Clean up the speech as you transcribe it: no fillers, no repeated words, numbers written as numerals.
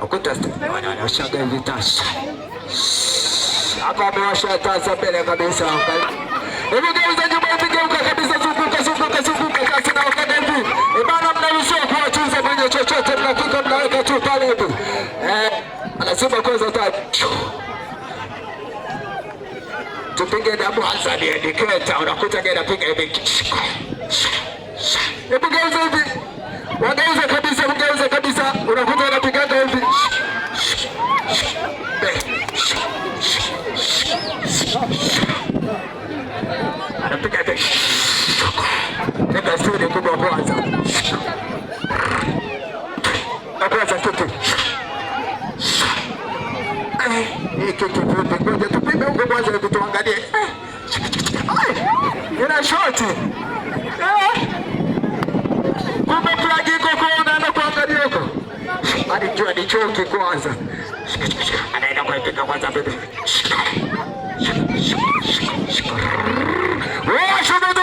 Ukuta wanashaga hivi tasha. Hapa amewasha taa za mbele kabisa. Hebu geuza nyuma geuka kabisa, zunguka kasi na wakati hivi. Bana mnaruhusiwa kuwachunza mwenye chochote, mnafika mnaweka tu pale hivi. Anasema kwanza tatu. Tupige damu hasa ni indicator, unakuta gera piga hivi. Hebu geuza hivi. Wageuza kabisa, unakuta anapigaga hivi. Anapiga hivi. Nenda studio kubwa kwanza. Kwanza kitu. Hii kitu ngoja tupime huko kwanza ili tuangalie. Ina shoti. Kumbe plug iko kwa na kuangalia huko. Alijua ni choki kwanza. Anaenda kuipiga kwanza bebe. Wewe shono